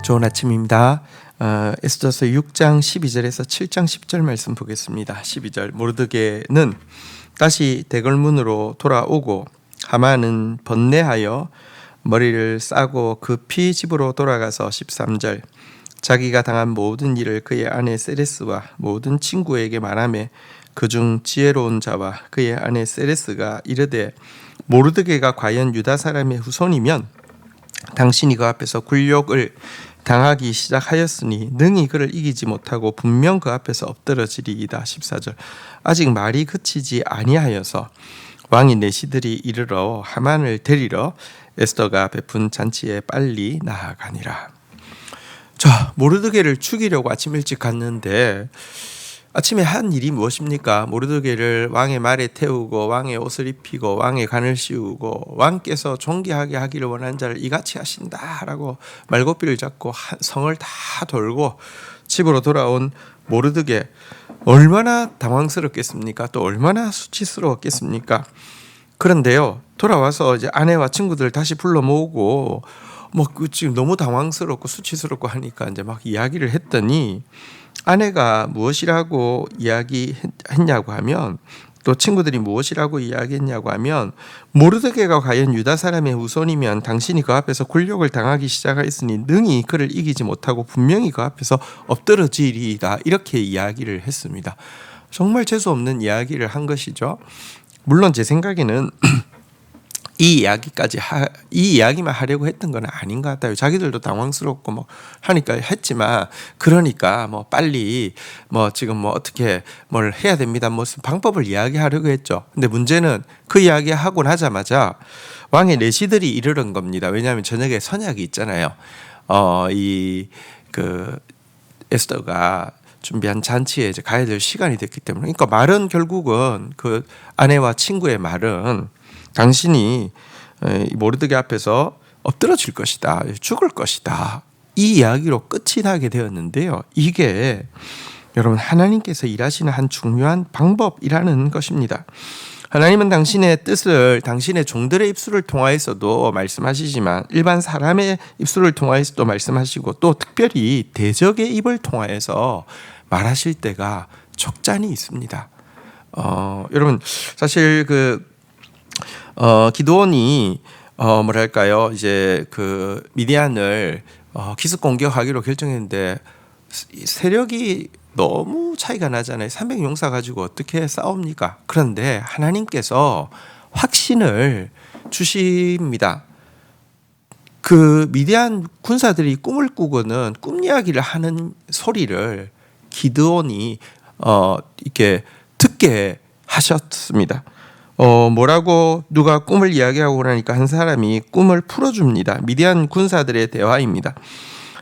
좋은 아침입니다. 에스더서 6장 12절에서 7장 10절 말씀 보겠습니다. 12절 모르드게는 다시 대궐문으로 돌아오고 하만은 번뇌하여 머리를 싸고 급히 집으로 돌아가서 13절 자기가 당한 모든 일을 그의 아내 세레스와 모든 친구에게 말하며 그중 지혜로운 자와 그의 아내 세레스가 이르되 모르드게가 과연 유다 사람의 후손이면 당신이 그 앞에서 굴욕을 당하기 시작하였으니 능히 그를 이기지 못하고 분명 그 앞에서 엎드러지리이다. 14절 아직 말이 그치지 아니하여서 왕이 내시들이 이르러 하만을 데리러 에스더가 베푼 잔치에 빨리 나아가니라. 자, 모르드게를 죽이려고 아침 일찍 갔는데 아침에 한 일이 무엇입니까? 모르드게를 왕의 말에 태우고 왕의 옷을 입히고 왕의 관을 씌우고 왕께서 존귀하게 하기를 원하는 자를 이같이 하신다라고 말고삐를 잡고 성을 다 돌고 집으로 돌아온 모르드게, 얼마나 당황스럽겠습니까? 또 얼마나 수치스러웠겠습니까? 그런데요, 돌아와서 이제 아내와 친구들 다시 불러 모으고 지금 너무 당황스럽고 수치스럽고 하니까 이제 막 이야기를 했더니 아내가 무엇이라고 이야기했냐고 하면, 또 친구들이 무엇이라고 이야기했냐고 하면, 모르드게가 과연 유다 사람의 후손이면 당신이 그 앞에서 굴욕을 당하기 시작하였으니 능히 그를 이기지 못하고 분명히 그 앞에서 엎드러지리이다, 이렇게 이야기를 했습니다. 정말 재수없는 이야기를 한 것이죠. 물론 제 생각에는 이 이야기만 하려고 했던 건 아닌 것 같아요. 자기들도 당황스럽고 하니까 했지만, 그러니까 빨리 지금 어떻게 뭘 해야 됩니다, 무슨 방법을 이야기하려고 했죠. 근데 문제는 그 이야기하고 나자마자 왕의 내시들이 이르는 겁니다. 왜냐하면 저녁에 선약이 있잖아요. 에스더가 준비한 잔치에 이제 가야 될 시간이 됐기 때문에, 그러니까 말은 결국은 그 아내와 친구의 말은 당신이 모르드게 앞에서 엎드러질 것이다, 죽을 것이다, 이 이야기로 끝이 나게 되었는데요. 이게 여러분 하나님께서 일하시는 한 중요한 방법이라는 것입니다. 하나님은 당신의 뜻을 당신의 종들의 입술을 통하여서도 말씀하시지만 일반 사람의 입술을 통하여서도 말씀하시고, 또 특별히 대적의 입을 통하여서 말하실 때가 적잖이 있습니다. 여러분 사실 기드온이 이제 미디안을 기습 공격하기로 결정했는데 세력이 너무 차이가 나잖아요. 300용사 가지고 어떻게 싸웁니까? 그런데 하나님께서 확신을 주십니다. 그 미디안 군사들이 꿈을 꾸고는 꿈 이야기를 하는 소리를 기드온이 이렇게 듣게 하셨습니다. 뭐라고 누가 꿈을 이야기하고 나니까 한 사람이 꿈을 풀어줍니다. 미디안 군사들의 대화입니다.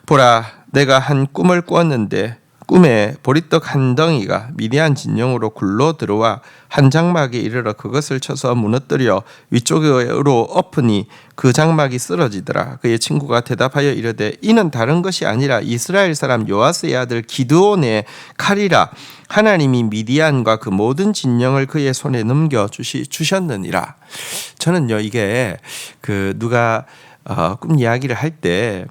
보라, 내가 한 꿈을 꾸었는데 꿈에 보리떡 한 덩이가 미디안 진영으로 굴러 들어와 한 장막에 이르러 그것을 쳐서 무너뜨려 위쪽으로 엎으니 그 장막이 쓰러지더라. 그의 친구가 대답하여 이르되 이는 다른 것이 아니라 이스라엘 사람 요아스의 아들 기드온의 칼이라. 하나님이 미디안과 그 모든 진영을 그의 손에 넘겨 주셨느니라. 저는요, 이게 누가 꿈 이야기를 할 때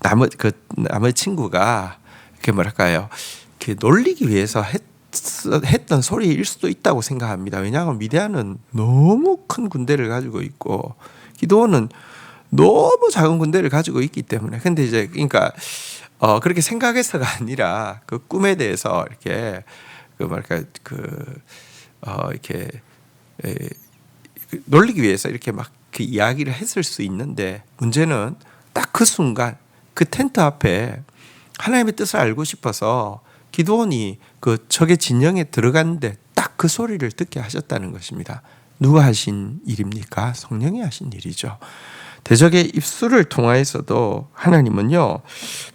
남의 친구가 이렇게 놀리기 위해서 했던 소리일 수도 있다고 생각합니다. 왜냐하면 미디안은 너무 큰 군대를 가지고 있고 기드온은 너무 작은 군대를 가지고 있기 때문에. 근데 이제 그러니까 그렇게 생각해서가 아니라 그 꿈에 대해서 이렇게 이렇게 놀리기 위해서 이렇게 그 이야기를 했을 수 있는데, 문제는 딱 그 순간 그 텐트 앞에 하나님의 뜻을 알고 싶어서 기드온이 그 적의 진영에 들어갔는데 딱 그 소리를 듣게 하셨다는 것입니다. 누가 하신 일입니까? 성령이 하신 일이죠. 대적의 입술을 통하여서도 하나님은요,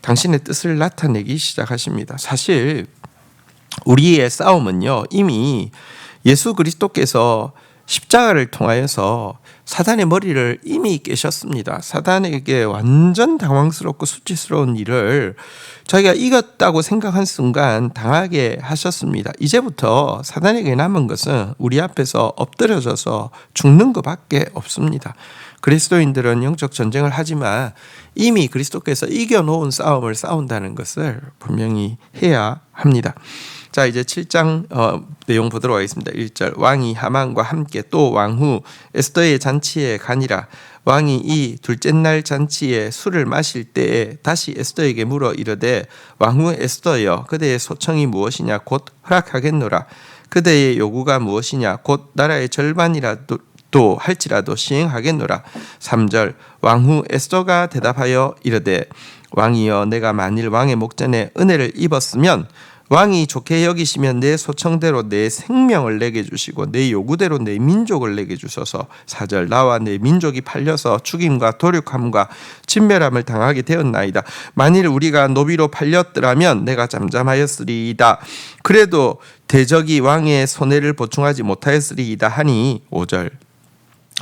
당신의 뜻을 나타내기 시작하십니다. 사실 우리의 싸움은요, 이미 예수 그리스도께서 십자가를 통하여서 사단의 머리를 이미 깨셨습니다. 사단에게 완전 당황스럽고 수치스러운 일을 자기가 이겼다고 생각한 순간 당하게 하셨습니다. 이제부터 사단에게 남은 것은 우리 앞에서 엎드려져서 죽는 것밖에 없습니다. 그리스도인들은 영적 전쟁을 하지만 이미 그리스도께서 이겨놓은 싸움을 싸운다는 것을 분명히 해야 합니다. 자, 이제 7장 내용 보도록 하겠습니다. 1절 왕이 하만과 함께 또 왕후 에스더의 잔치에 가니라. 왕이 이 둘째 날 잔치에 술을 마실 때에 다시 에스더에게 물어 이르되 왕후 에스더여 그대의 소청이 무엇이냐 곧 허락하겠노라. 그대의 요구가 무엇이냐 곧 나라의 절반이라도 또 할지라도 시행하겠노라. 3절 왕후 에스더가 대답하여 이르되 왕이여 내가 만일 왕의 목전에 은혜를 입었으면 왕이 좋게 여기시면 내 소청대로 내 생명을 내게 주시고 내 요구대로 내 민족을 내게 주소서. 4절 나와 내 민족이 팔려서 죽임과 도륙함과 진멸함을 당하게 되었나이다. 만일 우리가 노비로 팔렸더라면 내가 잠잠하였으리이다. 그래도 대적이 왕의 손해를 보충하지 못하였으리이다 하니 5절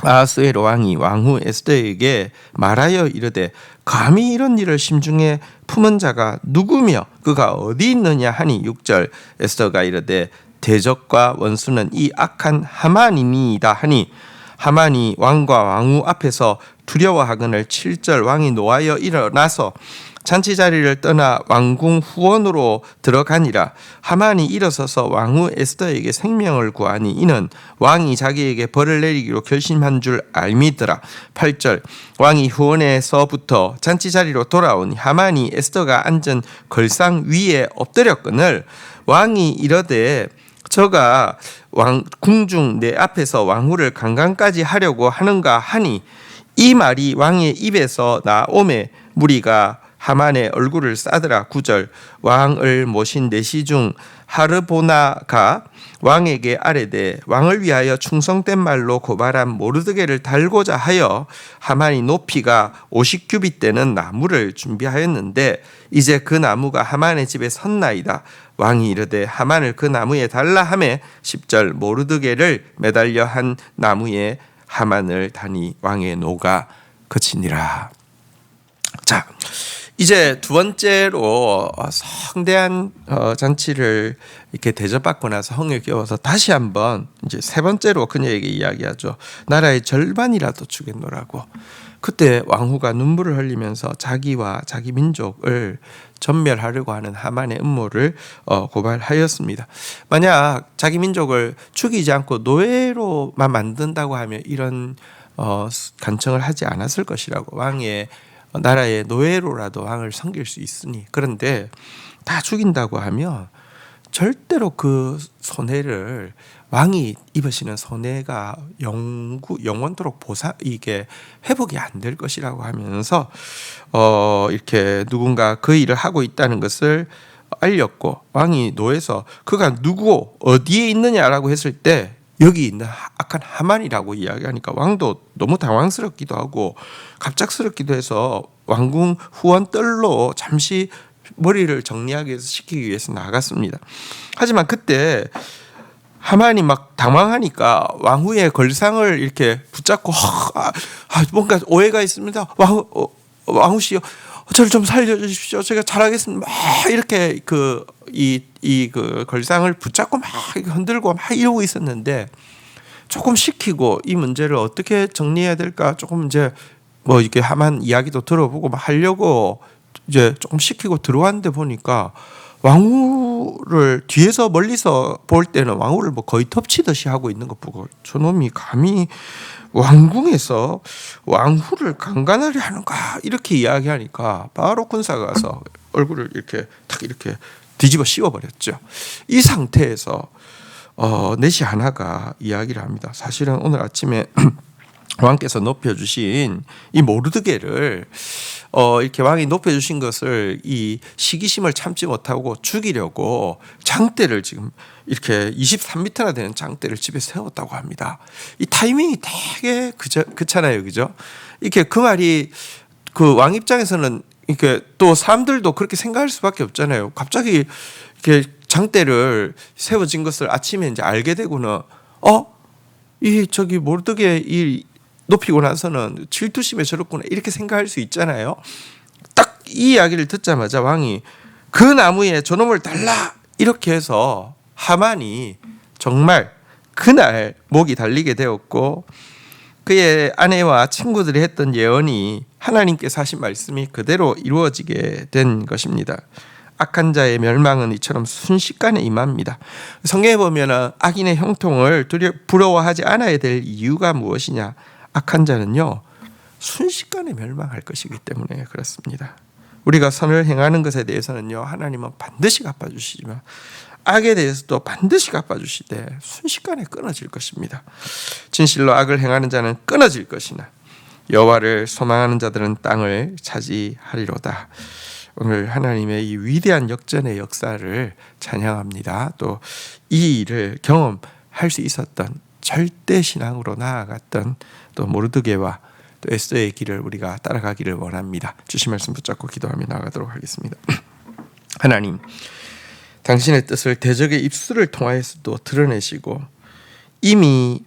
아하스웨로 왕이 왕후 에스더에게 말하여 이르되 감히 이런 일을 심중에 품은 자가 누구며 그가 어디 있느냐 하니 6절 에스더가 이르되 대적과 원수는 이 악한 하만이니이다 하니 하만이 왕과 왕후 앞에서 두려워하거늘 7절 왕이 노하여 일어나서 잔치 자리를 떠나 왕궁 후원으로 들어가니라. 하만이 일어서서 왕후 에스더에게 생명을 구하니 이는 왕이 자기에게 벌을 내리기로 결심한 줄 알미더라. 8절 왕이 후원에서부터 잔치 자리로 돌아오니 하만이 에스더가 앉은 걸상 위에 엎드렸거늘 왕이 이르되 저가 궁중 내 앞에서 왕후를 강간까지 하려고 하는가 하니 이 말이 왕의 입에서 나오매 무리가 하만의 얼굴을 싸더라. 9절 왕을 모신 내시 중 하르보나가 왕에게 아뢰되 왕을 위하여 충성된 말로 고발한 모르드게를 달고자 하여 하만이 높이가 50규빗 되는 나무를 준비하였는데 이제 그 나무가 하만의 집에 섰나이다. 왕이 이르되 하만을 그 나무에 달라 하매 10절 모르드게를 매달려 한 나무에 하만을 다니 왕의 노가 그치니라. 자, 이제 두 번째로 성대한 잔치를 이렇게 대접받고 나서 성에 겨워서 다시 한번 이제 세 번째로 그녀에게 이야기하죠. 나라의 절반이라도 주겠노라고. 그때 왕후가 눈물을 흘리면서 자기와 자기 민족을 전멸하려고 하는 하만의 음모를 고발하였습니다. 만약 자기 민족을 죽이지 않고 노예로만 만든다고 하면 이런 간청을 하지 않았을 것이라고. 왕의 나라의 노예로라도 왕을 섬길 수 있으니. 그런데 다 죽인다고 하면 절대로 그 손해를 왕이 입으시는 손해가 영원토록 이게 회복이 안 될 것이라고 하면서 이렇게 누군가 그 일을 하고 있다는 것을 알렸고 왕이 노에서 그가 누구 어디에 있느냐라고 했을 때 여기 있는 악한 하만이라고 이야기하니까 왕도 너무 당황스럽기도 하고 갑작스럽기도 해서 왕궁 후원 뜰로 잠시 머리를 정리하기 위해서 시키기 위해서 나갔습니다. 하지만 그때 하만이 막 당황하니까 왕후의 걸상을 이렇게 붙잡고 뭔가 오해가 있습니다. 왕후 씨요, 저를 좀 살려주십시오. 제가 잘하겠습니다. 막 이렇게 그 걸상을 붙잡고 막 흔들고 막 이러고 있었는데 조금 식히고 이 문제를 어떻게 정리해야 될까 조금 이제 뭐 이렇게 하만 이야기도 들어보고 막 하려고 이제 조금 식히고 들어왔는데 보니까 왕후를 뒤에서 멀리서 볼 때는 왕후를 뭐 거의 덮치듯이 하고 있는 것 보고 저놈이 감히 왕궁에서 왕후를 강간하려 하는가 이렇게 이야기하니까 바로 군사가 가서 얼굴을 이렇게 탁 이렇게 뒤집어 씌워버렸죠. 이 상태에서 내시 하나가 이야기를 합니다. 사실은 오늘 아침에 왕께서 높여주신 이 모르드게를 이렇게 왕이 높여주신 것을 이 시기심을 참지 못하고 죽이려고 장대를 지금 이렇게 23m나 되는 장대를 집에 세웠다고 합니다. 이 타이밍이 되게 그렇잖아요, 그죠? 이렇게 그 말이 그 왕 입장에서는 이렇게 또 사람들도 그렇게 생각할 수밖에 없잖아요. 갑자기 이렇게 장대를 세워진 것을 아침에 이제 알게 되고는 이 저기 모르드게 이 높이고 나서는 질투심에 저렇구나 이렇게 생각할 수 있잖아요. 딱 이 이야기를 듣자마자 왕이 그 나무에 저놈을 달라 이렇게 해서 하만이 정말 그날 목이 달리게 되었고, 그의 아내와 친구들이 했던 예언이 하나님께서 하신 말씀이 그대로 이루어지게 된 것입니다. 악한 자의 멸망은 이처럼 순식간에 임합니다. 성경에 보면 악인의 형통을 부러워하지 않아야 될 이유가 무엇이냐? 악한 자는요 순식간에 멸망할 것이기 때문에 그렇습니다. 우리가 선을 행하는 것에 대해서는요 하나님은 반드시 갚아주시지만 악에 대해서도 반드시 갚아주시되 순식간에 끊어질 것입니다. 진실로 악을 행하는 자는 끊어질 것이나 여호와를 소망하는 자들은 땅을 차지하리로다. 오늘 하나님의 이 위대한 역전의 역사를 찬양합니다. 또 이 일을 경험할 수 있었던 절대 신앙으로 나아갔던 또 모르드게와 또 에스더의 길을 우리가 따라가기를 원합니다. 주신 말씀 붙잡고 기도하며 나아가도록 하겠습니다. 하나님, 당신의 뜻을 대적의 입술을 통하여서도 드러내시고 이미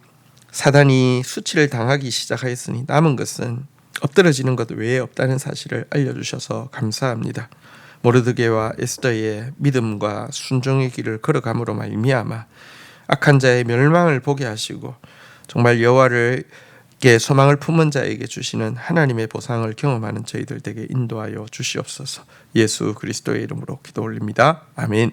사단이 수치를 당하기 시작하였으니 남은 것은 엎드러지는 것 외에 없다는 사실을 알려주셔서 감사합니다. 모르드게와 에스더의 믿음과 순종의 길을 걸어감으로 말미암아 악한 자의 멸망을 보게 하시고 정말 여호와를 소망을 품은 자에게 주시는 하나님의 보상을 경험하는 저희들 되게 인도하여 주시옵소서. 예수 그리스도의 이름으로 기도 올립니다. 아멘.